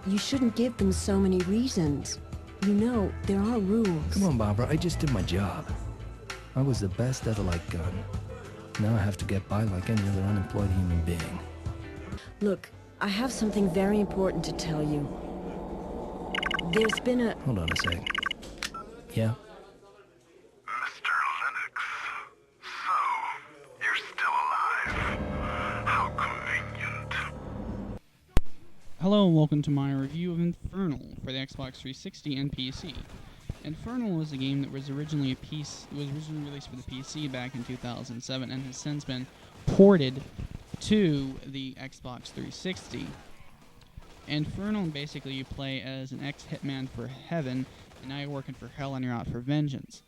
You shouldn't give them so many reasons. You know, there are rules. Come on, Barbara, I just did my job. I was the best at a light gun. Now I have to get by like any other unemployed human being. Look, I have something very important to tell you. There's been a... Hold on a sec. Yeah? Mr. Lennox, so, you're still alive. How convenient. Hello and welcome to my review of Infernal for the Xbox 360 and PC. Infernal was a game that was originally released for the PC back in 2007 and has since been ported to the Xbox 360. Infernal, basically you play as an ex-hitman for heaven, and now you're working for hell and you're out for vengeance.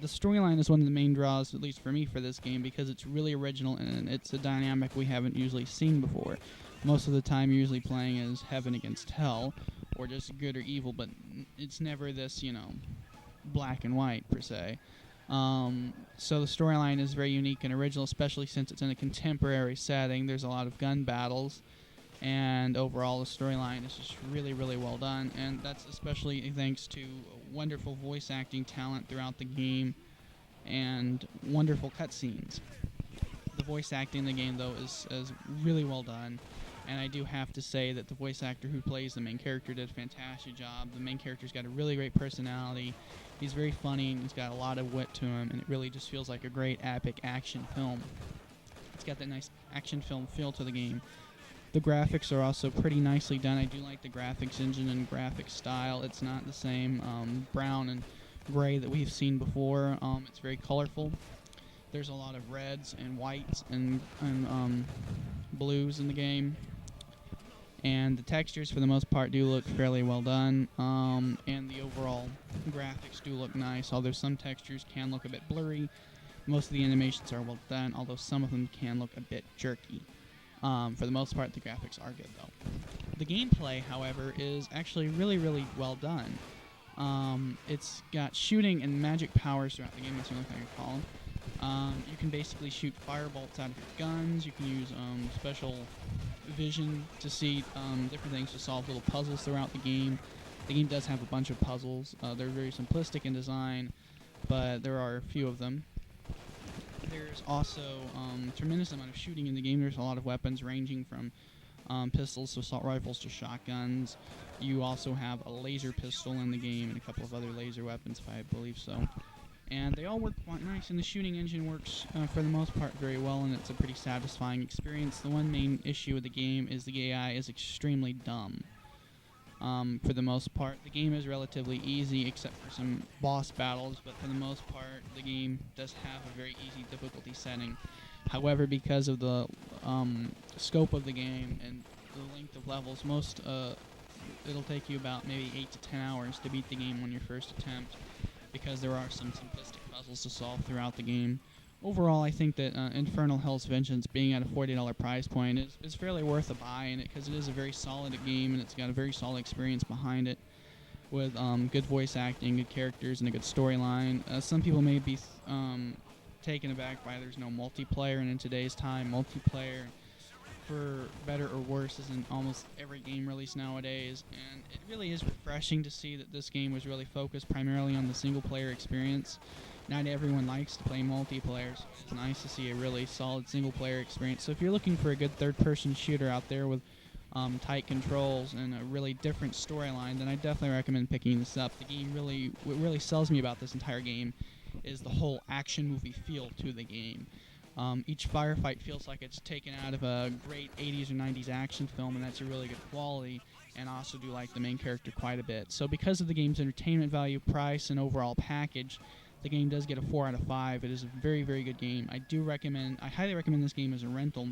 The storyline is one of the main draws, at least for me, for this game, because it's really original and it's a dynamic we haven't usually seen before. Most of the time you're usually playing as heaven against hell, or just good or evil, but it's never this, you know, black and white, per se. So the storyline is very unique and original, especially since it's in a contemporary setting. There's a lot of gun battles, and overall the storyline is just really, really well done, and that's especially thanks to wonderful voice acting talent throughout the game and wonderful cutscenes. The voice acting in the game, though, is really well done. And I do have to say that the voice actor who plays the main character did a fantastic job. The main character's got a really great personality. He's very funny, and he's got a lot of wit to him, and it really just feels like a great epic action film. It's got that nice action film feel to the game. The graphics are also pretty nicely done. I do like the graphics engine and graphics style. It's not the same brown and gray that we've seen before. It's very colorful. There's a lot of reds and whites and blues in the game. And the textures, for the most part, do look fairly well done, and the overall graphics do look nice, although some textures can look a bit blurry. Most of the animations are well done, although some of them can look a bit jerky. For the most part, the graphics are good, though. The gameplay, however, is actually really, really well done. It's got shooting and magic powers throughout the game, that's the only thing I call them. You can basically shoot firebolts out of your guns. You can use special vision to see different things to solve little puzzles throughout the game. The game does have a bunch of puzzles. They're very simplistic in design, but there are a few of them. There's also a tremendous amount of shooting in the game. There's a lot of weapons ranging from pistols to assault rifles to shotguns. You also have a laser pistol in the game and a couple of other laser weapons, if I believe so. And they all work quite nice, and the shooting engine works for the most part very well, and it's a pretty satisfying experience. The one main issue with the game is the AI is extremely dumb. For the most part, the game is relatively easy except for some boss battles, but for the most part, the game does have a very easy difficulty setting. However, because of the scope of the game and the length of levels, it'll take you about maybe 8 to 10 hours to beat the game on your first attempt, because there are some simplistic puzzles to solve throughout the game. Overall, I think that Infernal Hell's Vengeance, being at a $40 price point, is fairly worth a buy in it, because it is a very solid game, and it's got a very solid experience behind it, with good voice acting, good characters, and a good storyline. Some people may be taken aback by there's no multiplayer, and in today's time, multiplayer, for better or worse, is in almost every game released nowadays, and it really is refreshing to see that this game was really focused primarily on the single-player experience. Not everyone likes to play multiplayer, so it's nice to see a really solid single-player experience. So if you're looking for a good third-person shooter out there with tight controls and a really different storyline, then I definitely recommend picking this up. The game what really sells me about this entire game is the whole action movie feel to the game. Each firefight feels like it's taken out of a great 80s or 90s action film, and that's a really good quality, and I also do like the main character quite a bit. So because of the game's entertainment value, price, and overall package, the game does get a 4 out of 5. It is a very, very good game. I highly recommend this game as a rental,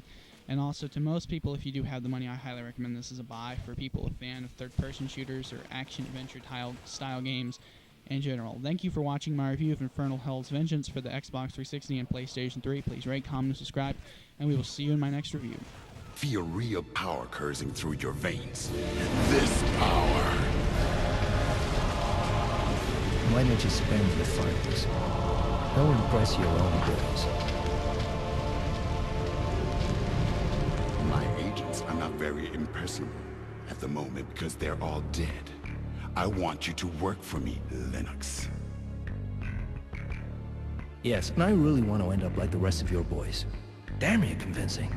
and also to most people, if you do have the money, I highly recommend this as a buy for people a fan of third-person shooters or action-adventure style games in general. Thank you for watching my review of Infernal Hell's Vengeance for the Xbox 360 and PlayStation 3. Please rate, comment, and subscribe, and we will see you in my next review. Feel real power coursing through your veins. This power. Why don't you spare me the fight? That will impress your own girls. My agents are not very impressive. at the moment because they're all dead. I want you to work for me, Lennox. Yes, and I really want to end up like the rest of your boys. Damn, you're convincing.